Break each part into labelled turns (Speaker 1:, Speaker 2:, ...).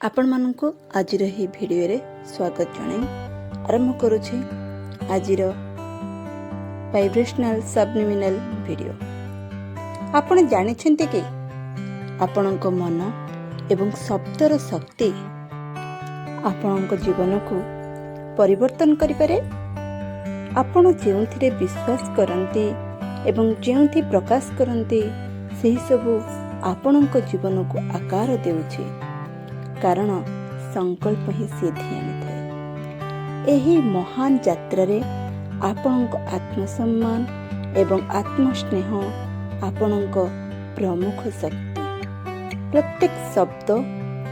Speaker 1: ଆପଣମାନଙ୍କୁ ଆଜିର ଏହି ଭିଡ଼ିଓରେ ସ୍ୱାଗତ ଜଣାଇ ଆରମ୍ଭ କରୁଛି ଆଜିର ଭାଇବ୍ରେସନାଲ ସବଲିମିନାଲ ଭିଡ଼ିଓ। ଆପଣ ଜାଣିଛନ୍ତି କି ଆପଣଙ୍କ ମନ ଏବଂ ଶବ୍ଦର ଶକ୍ତି ଆପଣଙ୍କ ଜୀବନକୁ ପରିବର୍ତ୍ତନ କରିପାରେ। ଆପଣ ଯେଉଁଥିରେ ବିଶ୍ୱାସ କରନ୍ତି ଏବଂ ଯେଉଁଥି ପ୍ରକାଶ କରନ୍ତି ସେହିସବୁ ଆପଣଙ୍କ ଜୀବନକୁ ଆକାର ଦେଉଛି, କାରଣ ସଂକଳ୍ପ ହିଁ ସିଦ୍ଧି ଆଣିଥାଏ। ଏହି ମହାନ ଯାତ୍ରାରେ ଆପଣଙ୍କ ଆତ୍ମସମ୍ମାନ ଏବଂ ଆତ୍ମସ୍ନେହ ଆପଣଙ୍କ ପ୍ରମୁଖ ଶକ୍ତି। ପ୍ରତ୍ୟେକ ଶବ୍ଦ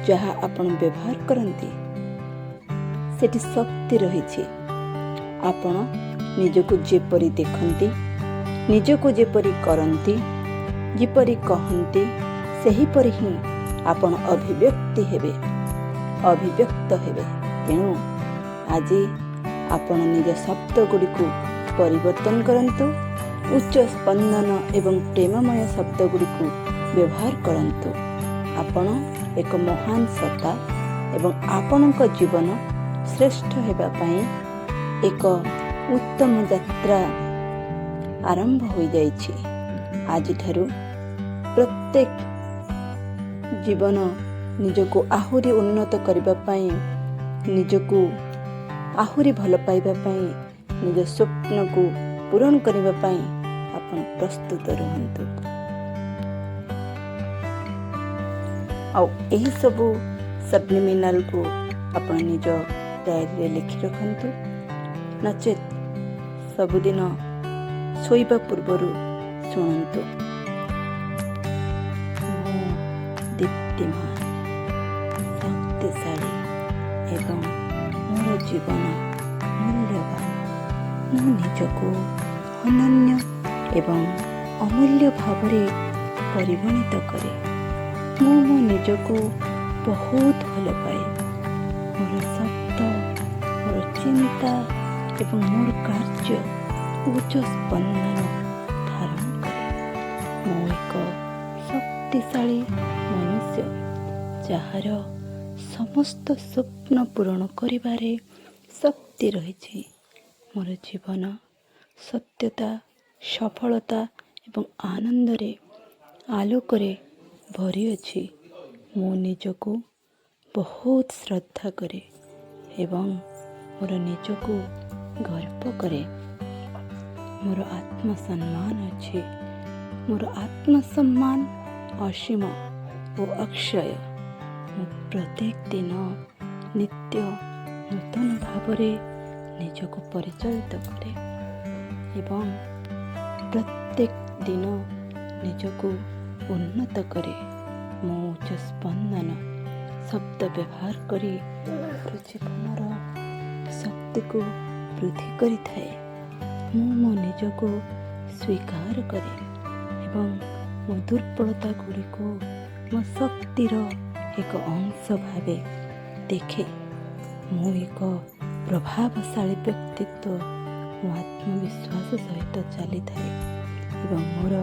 Speaker 1: ଯାହା ଆପଣ ବ୍ୟବହାର କରନ୍ତି ସେଠି ଶକ୍ତି ରହିଛି। ଆପଣ ନିଜକୁ ଯେପରି ଦେଖନ୍ତି, ନିଜକୁ ଯେପରି କରନ୍ତି, ଯେପରି କହନ୍ତି, ସେହିପରି ହିଁ ଆପଣ ଅଭିବ୍ୟକ୍ତ ହେବେ। ତେଣୁ ଆଜି ଆପଣ ନିଜ ଶବ୍ଦ ଗୁଡ଼ିକୁ ପରିବର୍ତ୍ତନ କରନ୍ତୁ। ଉଚ୍ଚ ସ୍ପନ୍ଦନ ଏବଂ ପ୍ରେମମୟ ଶବ୍ଦ ଗୁଡ଼ିକୁ ବ୍ୟବହାର କରନ୍ତୁ। ଆପଣ ଏକ ମହାନ ସତ୍ତା ଏବଂ ଆପଣଙ୍କ ଜୀବନ ଶ୍ରେଷ୍ଠ ହେବା ପାଇଁ ଏକ ଉତ୍ତମ ଯାତ୍ରା ଆରମ୍ଭ ହୋଇଯାଇଛି। ଆଜିଠାରୁ ପ୍ରତ୍ୟେକ ଜୀବନ ନିଜକୁ ଆହୁରି ଉନ୍ନତ କରିବା ପାଇଁ, ନିଜକୁ ଆହୁରି ଭଲ ପାଇବା ପାଇଁ, ନିଜ ସ୍ୱପ୍ନକୁ ପୂରଣ କରିବା ପାଇଁ ଆପଣ ପ୍ରସ୍ତୁତ ରୁହନ୍ତୁ। ଆଉ ଏହିସବୁ ସବଲିମିନାଲକୁ ଆପଣ ନିଜ ଡାଏରୀରେ ଲେଖି ରଖନ୍ତୁ। ନଚେତ୍ ସବୁଦିନ ଶୋଇବା ପୂର୍ବରୁ ଶୁଣନ୍ତୁ। ମୁଁ ଦୀପ୍ତିମାନ, ଶକ୍ତିଶାଳୀ ଏବଂ ମୋର ଜୀବନ ମୂଲ୍ୟବାନ। ମୁଁ ନିଜକୁ ଅନନ୍ୟ ଏବଂ ଅମୂଲ୍ୟ ଭାବରେ ପରିଗଣିତ କରେ। ମୁଁ ମୋ ନିଜକୁ ବହୁତ ଭଲ ପାଏ। ମୋର ଶବ୍ଦ, ମୋର ଚିନ୍ତା ଏବଂ ମୋର କାର୍ଯ୍ୟ ଉଚ୍ଚ ସ୍ପନ୍ଦନ ଧାରଣ କରେ। ମୁଁ ଏକ ଶକ୍ତିଶାଳୀ ମନୁଷ୍ୟ ଯାହାର ସମସ୍ତ ସ୍ୱପ୍ନ ପୂରଣ କରିବାରେ ଶକ୍ତି ରହିଛି। ମୋର ଜୀବନ ସତ୍ୟତା, ସଫଳତା ଏବଂ ଆନନ୍ଦରେ, ଆଲୋକରେ ଭରିଅଛି। ମୁଁ ନିଜକୁ ବହୁତ ଶ୍ରଦ୍ଧା କରେ ଏବଂ ମୋର ନିଜକୁ ଗର୍ବ କରେ। ମୋର ଆତ୍ମସମ୍ମାନ ଅଛି। ମୋର ଆତ୍ମସମ୍ମାନ ଅସୀମ ଓ ଅକ୍ଷୟ। ମୁଁ ପ୍ରତ୍ୟେକ ଦିନ ନିତ୍ୟ ନୂତନ ଭାବରେ ନିଜକୁ ପରିଚାଳିତ କରେ ଏବଂ ପ୍ରତ୍ୟେକ ଦିନ ନିଜକୁ ଉନ୍ନତ କରେ। ମୁଁ ଉଚ୍ଚ ସ୍ପନ୍ଦନ ଶବ୍ଦ ବ୍ୟବହାର କରି ଜୀବନର ଶକ୍ତିକୁ ବୃଦ୍ଧି କରିଥାଏ। ମୁଁ ମୋ ନିଜକୁ ସ୍ୱୀକାର କରେ ଏବଂ ମୋ ଦୁର୍ବଳତା ଗୁଡ଼ିକୁ ମୋ ଶକ୍ତିର ଏକ ଅଂଶ ଭାବେ ଦେଖେ। ମୁଁ ଏକ ପ୍ରଭାବଶାଳୀ ବ୍ୟକ୍ତିତ୍ୱ। ମୋ ଆତ୍ମବିଶ୍ୱାସ ସହିତ ଚାଲିଥାଏ ଏବଂ ମୋର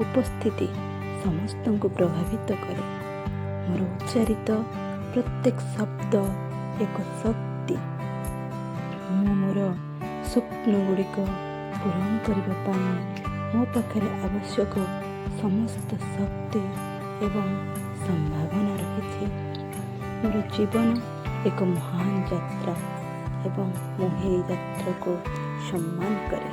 Speaker 1: ଉପସ୍ଥିତି ସମସ୍ତଙ୍କୁ ପ୍ରଭାବିତ କରେ। ମୋର ଉଚ୍ଚାରିତ ପ୍ରତ୍ୟେକ ଶବ୍ଦ ଏକ ଶକ୍ତି। ମୁଁ ମୋର ସ୍ୱପ୍ନ ଗୁଡ଼ିକ ପୂରଣ କରିବା ପାଇଁ ମୋ ପାଖରେ ଆବଶ୍ୟକ ସମସ୍ତ ଶକ୍ତି ଏବଂ ସମ୍ଭାବନା ରହିଛି। ମୋର ଜୀବନ ଏକ ମହାନ ଯାତ୍ରା ଏବଂ ମୁଁ ଏହି ଯାତ୍ରାକୁ ସମ୍ମାନ କରେ।